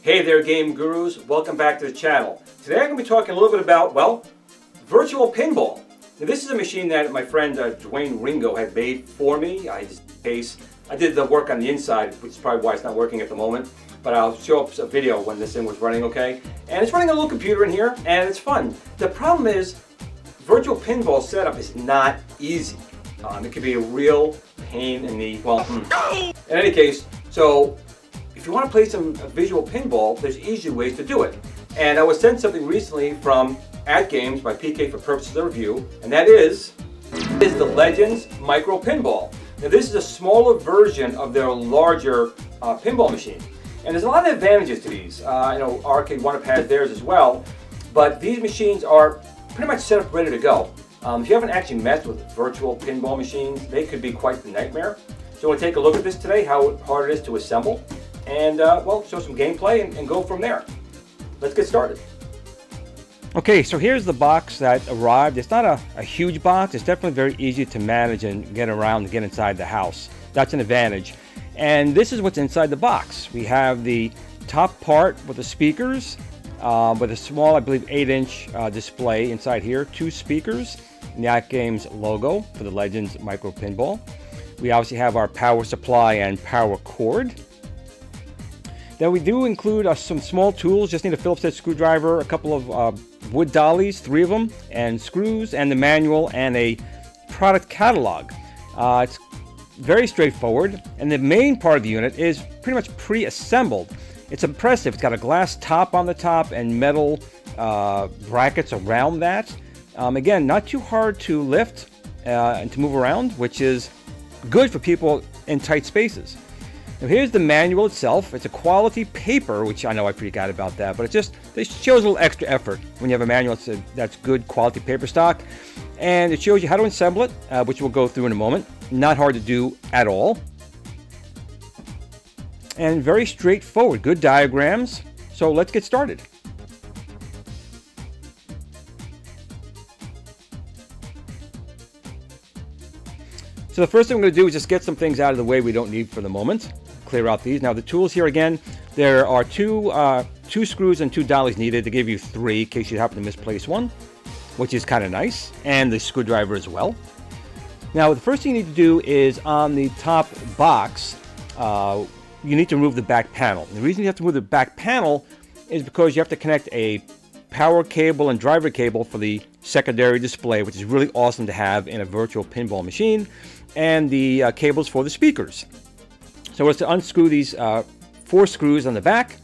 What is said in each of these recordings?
Hey there, game gurus. Welcome back to the channel. Today I'm going to be talking a little bit about, well, virtual pinball. Now, this is a machine that my friend Dwayne Ringo had made for me. I did the work on the inside, which is probably why it's not working at the moment. But I'll show up a video when this thing was running okay. And it's running a little computer in here, and it's fun. The problem is, virtual pinball setup is not easy. It can be a real pain in the, in any case, so if you want to play some visual pinball, there's easy ways to do it. And I was sent something recently from At Games by PK for purposes of review, and that is the Legends Micro Pinball. Now this is a smaller version of their larger pinball machine. And there's a lot of advantages to these. I know Arcade One Up has theirs as well, but these machines are pretty much set up ready to go. If you haven't actually messed with virtual pinball machines, they could be quite the nightmare. So we'll take a look at this today, how hard it is to assemble, and well, show some gameplay and go from there. Let's get started. Okay, so here's the box that arrived. It's not a huge box. It's definitely very easy to manage and get around and get inside the house. That's an advantage. And this is what's inside the box. We have the top part with the speakers, with a small, I believe, 8-inch display inside here, 2 speakers, and the At Games logo for the Legends Micro Pinball. We obviously have our power supply and power cord. Then we do include some small tools. Just need a Phillips head screwdriver, a couple of wood dollies, 3 of them, and screws, and the manual, and a product catalog. It's very straightforward, and the main part of the unit is pretty much pre-assembled. It's impressive. It's got a glass top on the top and metal brackets around that. Again, not too hard to lift and to move around, which is good for people in tight spaces. Now here's the manual itself. It's a quality paper, which I know I forgot about that, but it shows a little extra effort when you have a manual that's good quality paper stock. And it shows you how to assemble it, which we'll go through in a moment. Not hard to do at all. And very straightforward, good diagrams. So let's get started. So the first thing we're going to do is just get some things out of the way we don't need for the moment. Clear out these. Now the tools here again, there are two screws and 2 dollies needed to give you 3 in case you happen to misplace one, which is kind of nice, and the screwdriver as well. Now the first thing you need to do is on the top box, you need to remove the back panel. And the reason you have to remove the back panel is because you have to connect a power cable and driver cable for the secondary display, which is really awesome to have in a virtual pinball machine, and the cables for the speakers. So it's to unscrew these 4 screws on the back,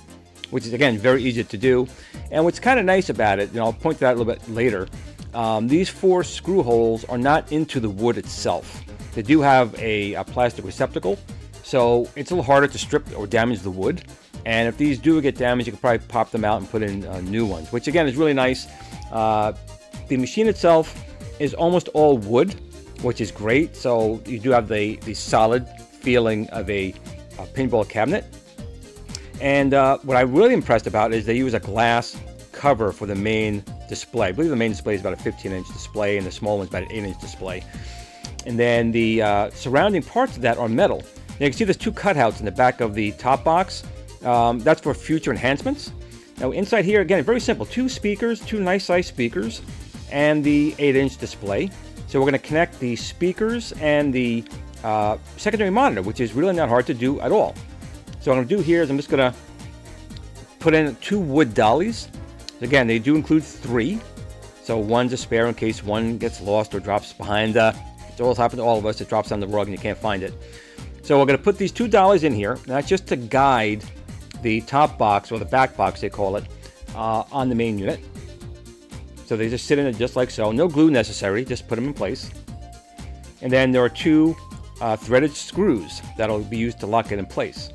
which is again very easy to do. And what's kind of nice about it, and I'll point to that a little bit later, these 4 screw holes are not into the wood itself. They do have a plastic receptacle, so it's a little harder to strip or damage the wood. And if these do get damaged, you can probably pop them out and put in new ones, which again is really nice. The machine itself is almost all wood, which is great. So you do have the solid feeling of a pinball cabinet. And what I'm really impressed about is they use a glass cover for the main display. I believe the main display is about a 15-inch display, and the small one's about an 8-inch display. And then the surrounding parts of that are metal. Now you can see there's 2 cutouts in the back of the top box. That's for future enhancements. Now inside here, again, very simple. 2 speakers, 2 nice-sized speakers, and the 8-inch display. So we're going to connect the speakers and the secondary monitor, which is really not hard to do at all. So what I'm going to do here is I'm just going to put in 2 wood dollies. Again, they do include 3. So one's a spare in case one gets lost or drops behind. It's always happened to all of us. It drops on the rug and you can't find it. So we're going to put these 2 dollies in here. And that's just to guide the top box, or the back box they call it, on the main unit. So they just sit in it just like so. No glue necessary, just put them in place. And then there are 2 threaded screws that'll be used to lock it in place.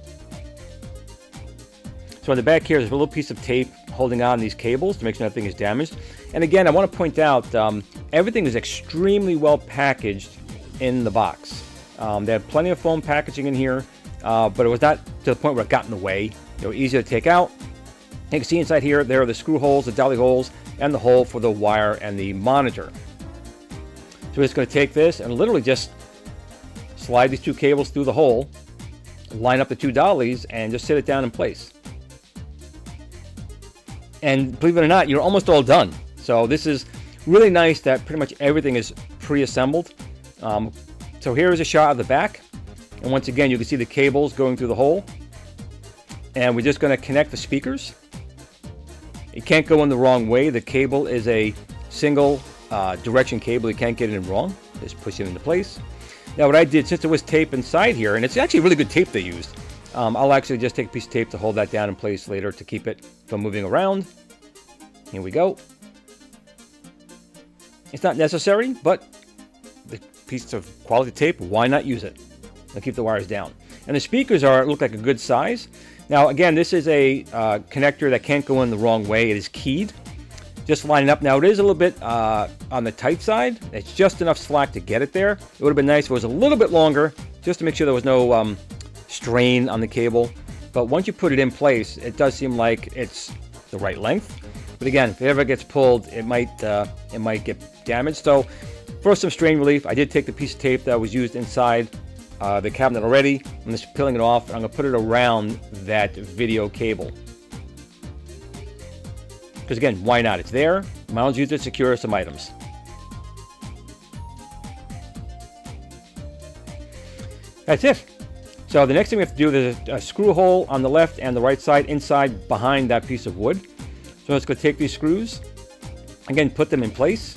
So on the back here, there's a little piece of tape holding on these cables to make sure nothing is damaged. And again, I want to point out, everything is extremely well packaged in the box. They have plenty of foam packaging in here, but it was not to the point where it got in the way. They were easy to take out. You can see inside here, there are the screw holes, the dolly holes, and the hole for the wire and the monitor. So we're just going to take this and literally just slide these 2 cables through the hole, line up the 2 dollies, and just sit it down in place. And believe it or not, you're almost all done. So this is really nice that pretty much everything is pre-assembled. So here is a shot of the back. And once again, you can see the cables going through the hole. And we're just going to connect the speakers. It can't go in the wrong way. The cable is a single direction cable. You can't get it in wrong. Just push it into place. Now what I did, since there was tape inside here, and it's actually really good tape they used, I'll actually just take a piece of tape to hold that down in place later to keep it from moving around. Here we go. It's not necessary, but the piece of quality tape, why not use it? It'll keep the wires down. And the speakers look like a good size. Now again, this is a connector that can't go in the wrong way. It is keyed. Just line it up. Now it is a little bit on the tight side. It's just enough slack to get it there. It would have been nice if it was a little bit longer, just to make sure there was no strain on the cable. But once you put it in place, it does seem like it's the right length. But again, if it ever gets pulled, it might get damaged. So for some strain relief, I did take the piece of tape that was used inside the cabinet already. I'm just peeling it off, and I'm going to put it around that video cable. Because again, why not? It's there. Might as well use it to secure some items. That's it. So the next thing we have to do is a screw hole on the left and the right side inside behind that piece of wood. So let's go take these screws. Again, put them in place.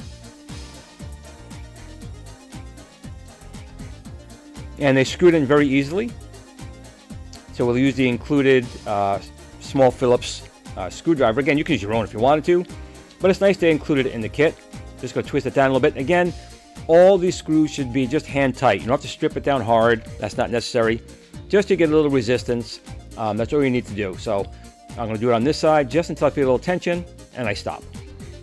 And they screwed in very easily. So we'll use the included small Phillips screwdriver. Again, you can use your own if you wanted to, but it's nice they included it in the kit. Just go twist it down a little bit. Again, all these screws should be just hand tight. You don't have to strip it down hard. That's not necessary. Just to get a little resistance. That's all you need to do. So I'm going to do it on this side just until I feel a little tension, and I stop.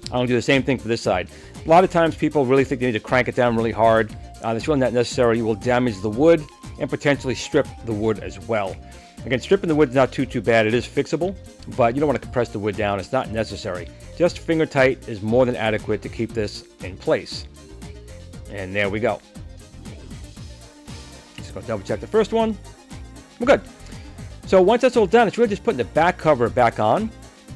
I'm going to do the same thing for this side. A lot of times people really think they need to crank it down really hard. That's really not necessary. You will damage the wood and potentially strip the wood as well. Again, stripping the wood is not too bad. It is fixable, but you don't want to compress the wood down. It's not necessary. Just finger tight is more than adequate to keep this in place. And there we go. Just going to double check the first one. We're good. So once that's all done, it's really just putting the back cover back on.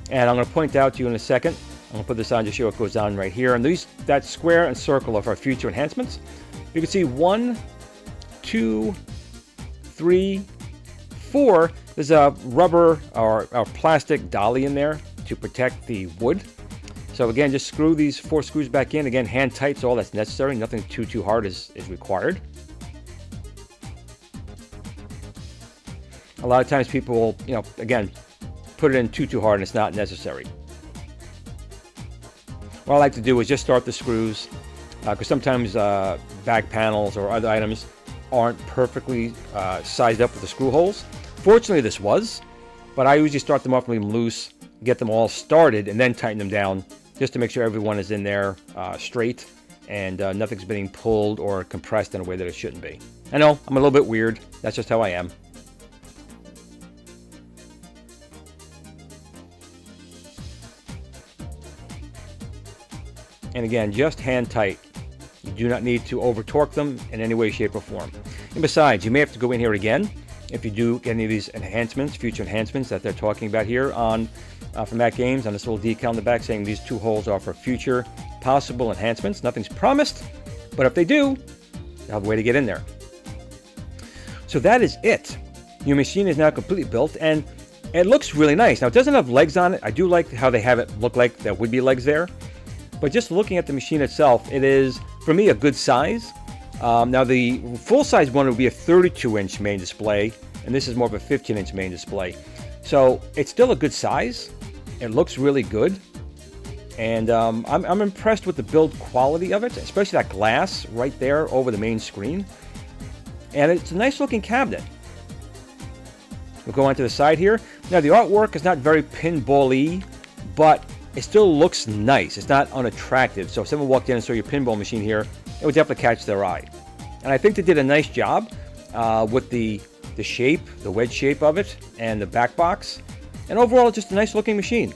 And I'm going to point out to you in a second. I'm going to put this on to show what goes on right here. And that square and circle of our future enhancements. You can see 1, 2, 3, 4. There's a rubber or plastic dolly in there to protect the wood. So again, just screw these 4 screws back in. Again, hand tight is all that's necessary. Nothing too hard is required. A lot of times people will, again, put it in too hard, and it's not necessary. What I like to do is just start the screws, because sometimes back panels or other items aren't perfectly sized up with the screw holes. Fortunately, this was, but I usually start them off and leave them loose, get them all started, and then tighten them down, just to make sure everyone is in there straight and nothing's being pulled or compressed in a way that it shouldn't be. I know, I'm a little bit weird. That's just how I am. And again, just hand tight. You do not need to over torque them in any way, shape, or form. And besides, you may have to go in here again if you do get any of these enhancements, future enhancements that they're talking about here on from Mac Games, on this little decal on the back saying these 2 holes are for future possible enhancements. Nothing's promised, but if they do, they'll have a way to get in there. So that is it. Your machine is now completely built, and it looks really nice. Now, it doesn't have legs on it. I do like how they have it look like there would be legs there. But just looking at the machine itself, it is, for me, a good size. Now, the full-size one would be a 32-inch main display, and this is more of a 15-inch main display. So it's still a good size. It looks really good. And I'm impressed with the build quality of it, especially that glass right there over the main screen. And it's a nice-looking cabinet. We'll go on to the side here. Now, the artwork is not very pinball-y, but it still looks nice. It's not unattractive. So if someone walked in and saw your pinball machine here, it would definitely catch their eye. And I think they did a nice job with the shape, the wedge shape of it, and the back box. And overall, it's just a nice looking machine.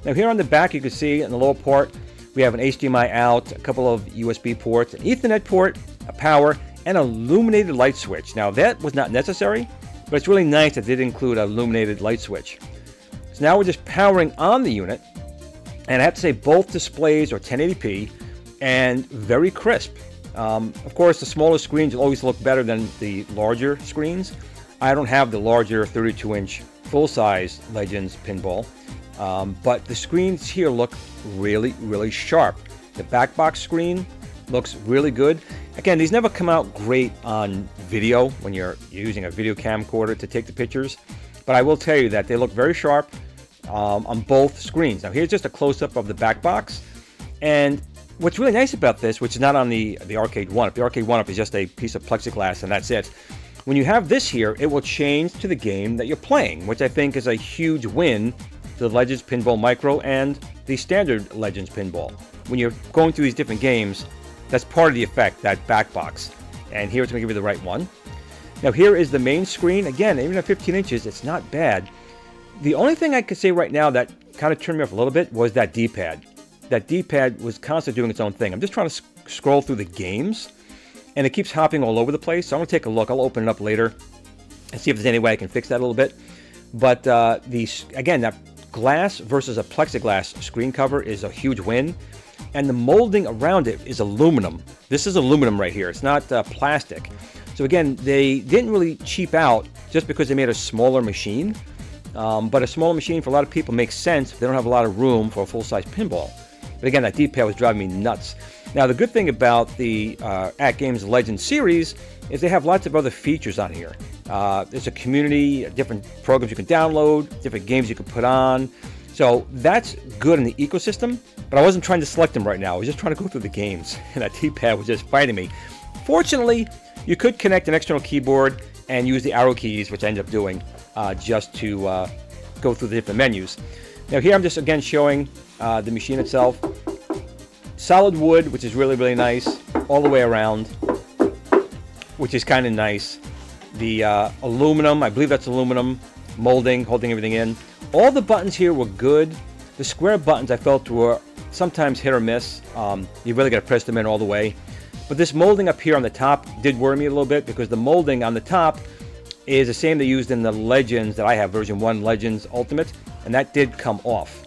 Now here on the back, you can see in the lower part, we have an HDMI out, a couple of USB ports, an Ethernet port, a power, and an illuminated light switch. Now that was not necessary, but it's really nice that they did include an illuminated light switch. So now we're just powering on the unit, and I have to say both displays are 1080p and very crisp. Of course, the smaller screens will always look better than the larger screens. I don't have the larger 32-inch full-size Legends Pinball, but the screens here look really, really sharp. The back box screen looks really good. Again, these never come out great on video when you're using a video camcorder to take the pictures, but I will tell you that they look very sharp on both screens. Now here's just a close-up of the back box, and what's really nice about this, which is not on the arcade one-up, the arcade one-up is just a piece of plexiglass and that's it. When you have this here, it will change to the game that you're playing, which I think is a huge win to the Legends Pinball Micro and the standard Legends Pinball. When you're going through these different games, that's part of the effect, that back box. And here it's going to give you the right one. Now here is the main screen. Again, even at 15 inches, it's not bad. The only thing I could say right now that kind of turned me off a little bit was that D-pad. That D-pad was constantly doing its own thing. I'm just trying to scroll through the games, and it keeps hopping all over the place. So I'm going to take a look. I'll open it up later and see if there's any way I can fix that a little bit. But again, that glass versus a plexiglass screen cover is a huge win. And the molding around it is aluminum. This is aluminum right here. It's not plastic. So again, they didn't really cheap out just because they made a smaller machine. But a smaller machine for a lot of people makes sense if they don't have a lot of room for a full-size pinball. But again, that D-pad was driving me nuts. Now, the good thing about the At Games Legends series is they have lots of other features on here. There's a community, different programs you can download, different games you can put on. So that's good in the ecosystem, but I wasn't trying to select them right now. I was just trying to go through the games, and that D-pad was just fighting me. Fortunately, you could connect an external keyboard and use the arrow keys, which I ended up doing, just to go through the different menus. Now here I'm just again showing the machine itself. Solid wood, which is really, really nice, all the way around, which is kind of nice. The aluminum, I believe that's aluminum, molding, holding everything in. All the buttons here were good. The square buttons I felt were sometimes hit or miss. You really got to press them in all the way. But this molding up here on the top did worry me a little bit because the molding on the top is the same they used in the Legends that I have, version 1 Legends Ultimate, and that did come off.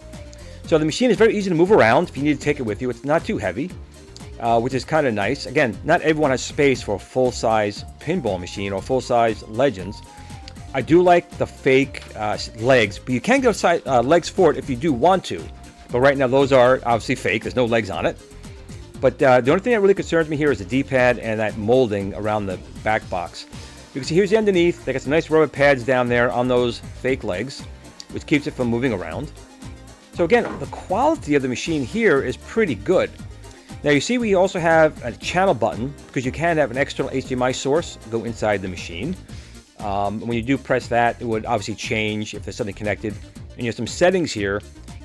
So the machine is very easy to move around if you need to take it with you. It's not too heavy, which is kind of nice. Again, not everyone has space for a full-size pinball machine or full-size Legends. I do like the fake legs, but you can get legs for it if you do want to. But right now those are obviously fake. There's no legs on it. But the only thing that really concerns me here is the D-pad and that molding around the back box. You can see here's the underneath. They got some nice rubber pads down there on those fake legs, which keeps it from moving around. So again, the quality of the machine here is pretty good. Now you see we also have a channel button because you can have an external HDMI source go inside the machine. When you do press that, it would obviously change if there's something connected. And you have some settings here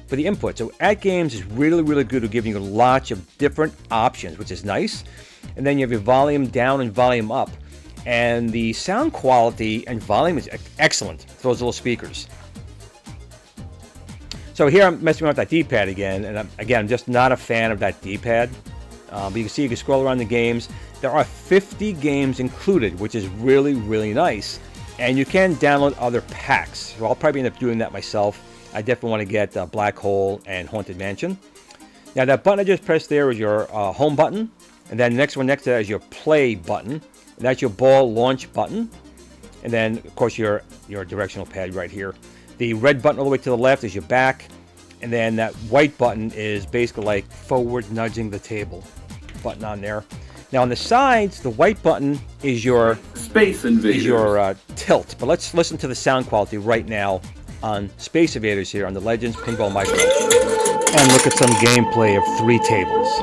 for the input. So At Games is really, really good at giving you lots of different options, which is nice. And then you have your volume down and volume up. And the sound quality and volume is excellent for those little speakers. So here I'm messing around with that D-pad again. And I'm just not a fan of that D-pad. But you can see you can scroll around the games. There are 50 games included, which is really, really nice. And you can download other packs. So I'll probably end up doing that myself. I definitely want to get Black Hole and Haunted Mansion. Now that button I just pressed there is your home button. And then the next one next to that is your play button. And that's your ball launch button. And then, of course, your directional pad right here. The red button all the way to the left is your back. And then that white button is basically like forward nudging the table button on there. Now on the sides, the white button is your Space Invaders. Is your tilt. But let's listen to the sound quality right now on Space Invaders here on the Legends Pinball Micro. And look at some gameplay of 3 tables.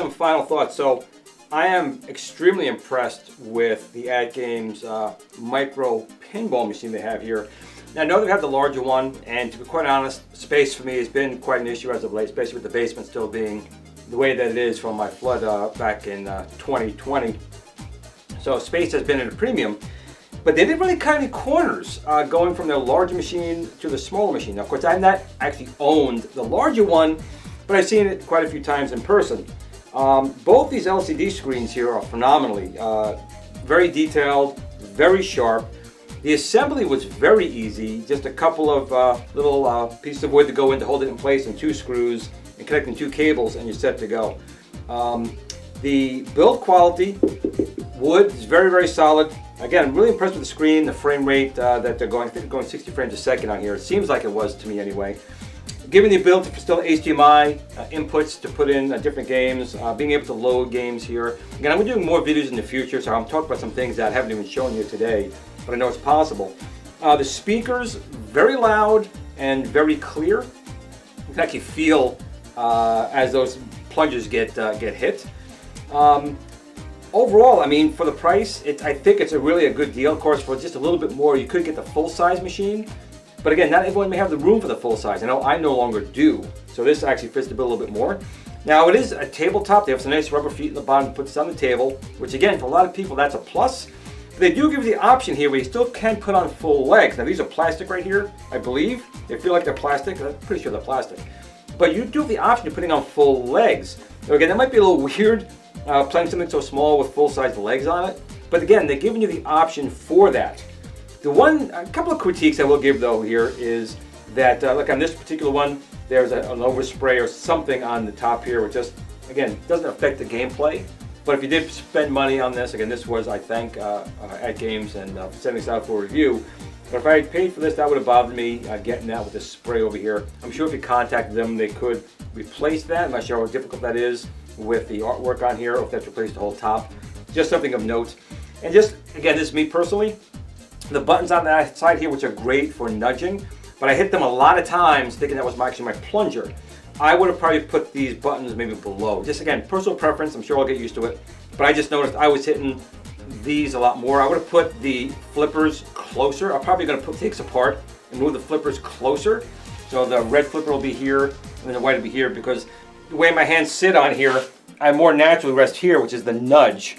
some final thoughts. So I am extremely impressed with the Ad Games micro pinball machine they have here. Now I know they have the larger one, and to be quite honest, space for me has been quite an issue as of late, especially with the basement still being the way that it is from my flood back in 2020. So space has been at a premium. But they didn't really cut any corners going from their larger machine to the smaller machine. Now, of course, I've not actually owned the larger one, but I've seen it quite a few times in person. Both these LCD screens here are phenomenally very detailed, very sharp. The assembly was very easy, just a couple of little pieces of wood to go in to hold it in place, and 2 screws, and connecting 2 cables, and you're set to go. The build quality, wood, is very, very solid. Again, I'm really impressed with the screen, the frame rate that they're going. I think they're going 60 frames a second on here. It seems like it was to me anyway. Given the ability for still HDMI inputs to put in different games, being able to load games here. Again, I'm doing more videos in the future, so I'm talking about some things that I haven't even shown you today, but I know it's possible. The speakers, very loud and very clear. You can actually feel as those plungers get hit. Overall, I mean, for the price, I think it's really a good deal. Of course, for just a little bit more, you could get the full-size machine. But again, not everyone may have the room for the full size. I know I no longer do. So this actually fits the bill a little bit more. Now, it is a tabletop. They have some nice rubber feet in the bottom to put this on the table, which again, for a lot of people, that's a plus. But they do give you the option here where you still can put on full legs. Now, these are plastic right here, I believe. They feel like they're plastic. I'm pretty sure they're plastic. But you do have the option of putting on full legs. Now, again, that might be a little weird, playing something so small with full-size legs on it. But again, they're giving you the option for that. A couple of critiques I will give though here is that, like on this particular one, there's an overspray or something on the top here, which just, again, doesn't affect the gameplay. But if you did spend money on this, again, this was, I think, at Games and sending this out for review. But if I had paid for this, that would have bothered me getting that with this spray over here. I'm sure if you contacted them, they could replace that. I'm not sure how difficult that is with the artwork on here, or if that's replaced the whole top. Just something of note. And just, again, this is me personally. The buttons on that side here, which are great for nudging, but I hit them a lot of times thinking that was actually my plunger. I would have probably put these buttons maybe below. Just again, personal preference, I'm sure I'll get used to it. But I just noticed I was hitting these a lot more. I would have put the flippers closer. I'm probably going to take this apart and move the flippers closer. So the red flipper will be here and the white will be here, because the way my hands sit on here, I more naturally rest here, which is the nudge.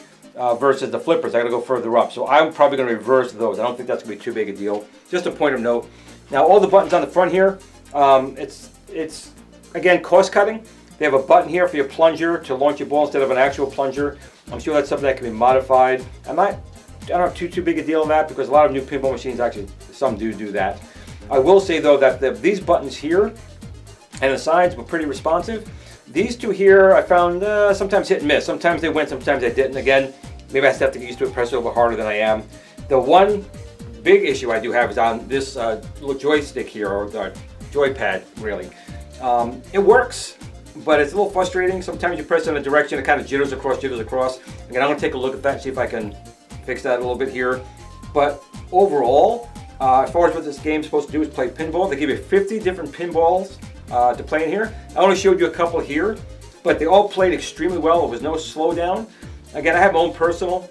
Versus the flippers, I gotta go further up. So I'm probably gonna reverse those. I don't think that's gonna be too big a deal. Just a point of note. Now all the buttons on the front here, it's again cost cutting. They have a button here for your plunger to launch your ball instead of an actual plunger. I'm sure that's something that can be modified. I don't have too big a deal on that, because a lot of new pinball machines actually, some do that. I will say though that these buttons here and the sides were pretty responsive. These two here, I found sometimes hit and miss. Sometimes they went, sometimes they didn't. Again, maybe I just have to get used to it, press it over harder than I am. The one big issue I do have is on this little joystick here, or the joypad, really. It works, but it's a little frustrating. Sometimes you press it in a direction, it kind of jitters across. Again, I'm going to take a look at that, see if I can fix that a little bit here. But overall, as far as what this game's supposed to do is play pinball. They give you 50 different pinballs to play in here. I only showed you a couple here, but they all played extremely well. There was no slowdown. Again, I have my own personal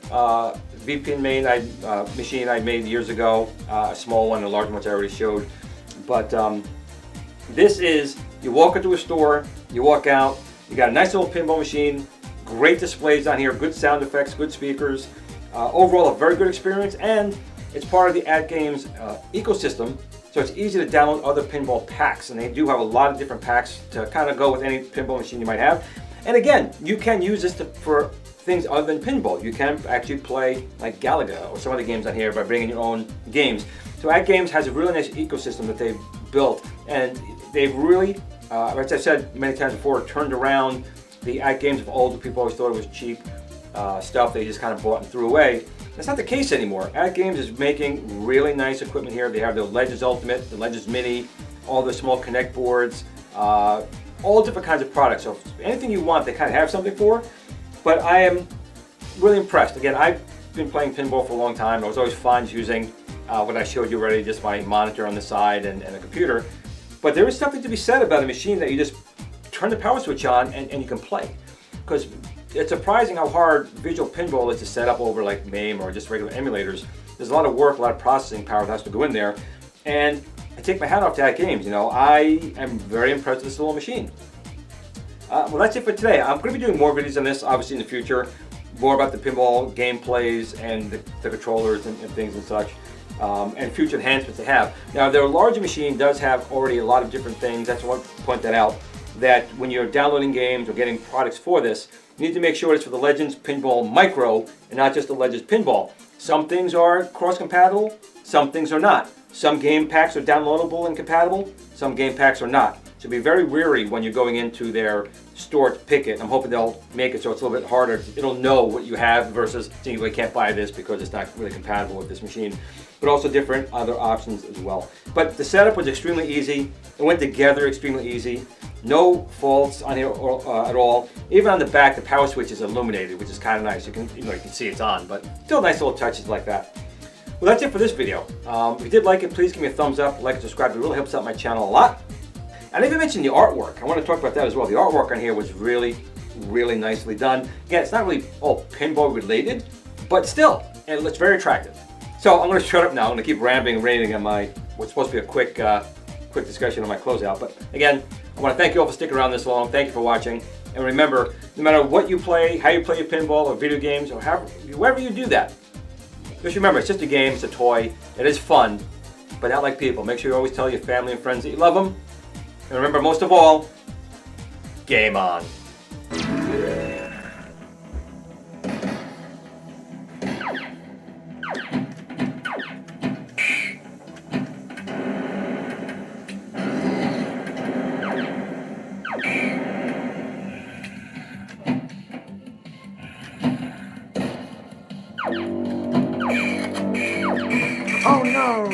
VPN machine I made years ago, a small one, a large one which I already showed. But this is, you walk into a store, you walk out, you got a nice little pinball machine, great displays on here, good sound effects, good speakers. Overall, a very good experience, and it's part of the Ad Games ecosystem. So it's easy to download other pinball packs, and they do have a lot of different packs to kind of go with any pinball machine you might have. And again, you can use this for things other than pinball. You can actually play like Galaga or some other games on here by bringing your own games. So Ad Games has a really nice ecosystem that they've built, and they've really, as I said many times before, turned around the Ad Games of old. People always thought it was cheap stuff they just kind of bought and threw away. That's not the case anymore. Ad Games is making really nice equipment here. They have the Legends Ultimate, the Legends Mini, all the small Connect boards, all different kinds of products. So anything you want, they kind of have something for. But I am really impressed. Again, I've been playing pinball for a long time. I was always fond using what I showed you already, just my monitor on the side and a computer. But there is something to be said about a machine that you just turn the power switch on and you can play. because it's surprising how hard visual pinball is to set up over like MAME or just regular emulators. There's a lot of work, a lot of processing power that has to go in there, and I take my hat off to Hack Games. You know, I am very impressed with this little machine. Well, that's it for today. I'm going to be doing more videos on this, obviously, in the future. More about the pinball gameplays and the controllers and things and such, and future enhancements they have. Now, their larger machine does have already a lot of different things. That's why I want to point that out, that when you're downloading games or getting products for this, you need to make sure it's for the Legends Pinball Micro and not just the Legends Pinball. Some things are cross-compatible, some things are not. Some game packs are downloadable and compatible, some game packs are not. So be very wary when you're going into their store to pick it. I'm hoping they'll make it so it's a little bit harder. It'll know what you have versus saying you can't buy this because it's not really compatible with this machine. But also different other options as well. But the setup was extremely easy. It went together extremely easy. No faults on here at all. Even on the back, the power switch is illuminated, which is kind of nice. You can see it's on, but still nice little touches like that. Well, that's it for this video. If you did like it, please give me a thumbs up, like and subscribe. It really helps out my channel a lot. And I even mentioned the artwork. I want to talk about that as well. The artwork on here was really, really nicely done. Again, it's not really all pinball related, but still, it's very attractive. So I'm going to shut up now. I'm going to keep rambling and ranting on what's supposed to be a quick discussion on my closeout. But again, I want to thank you all for sticking around this long. Thank you for watching. And remember, no matter what you play, how you play your pinball or video games, or however you do that, just remember, it's just a game, it's a toy, it is fun, but not like people. Make sure you always tell your family and friends that you love them. And remember, most of all, game on. Oh no!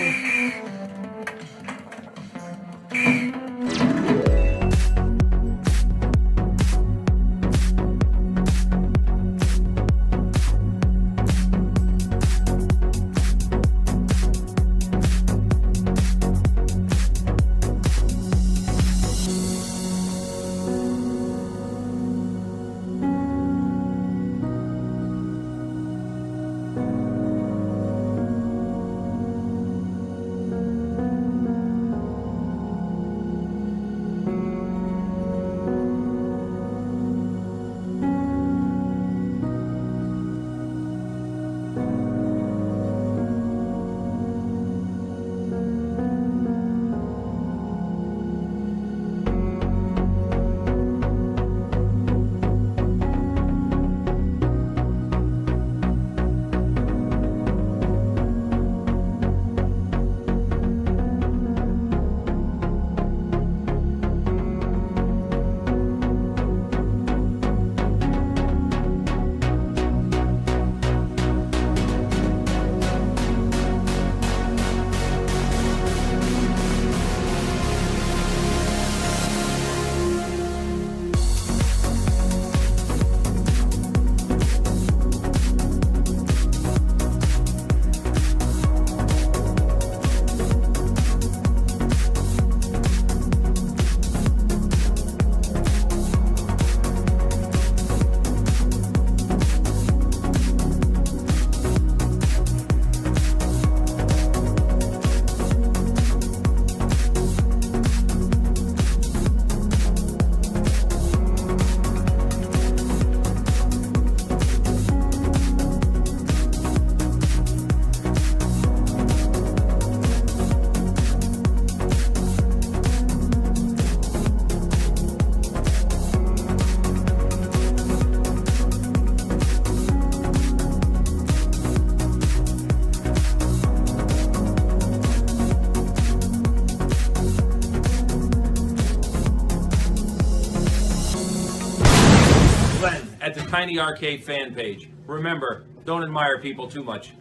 At the Tiny Arcade fan page. Remember, don't admire people too much.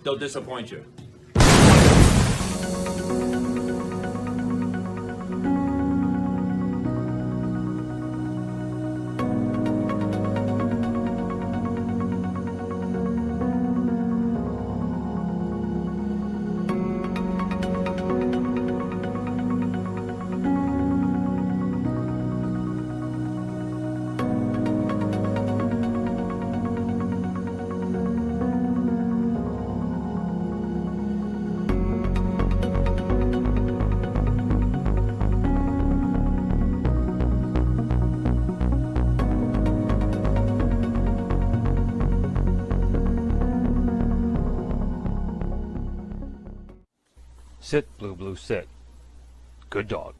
They'll disappoint you. Sit, Blue Blue, sit. Good dog.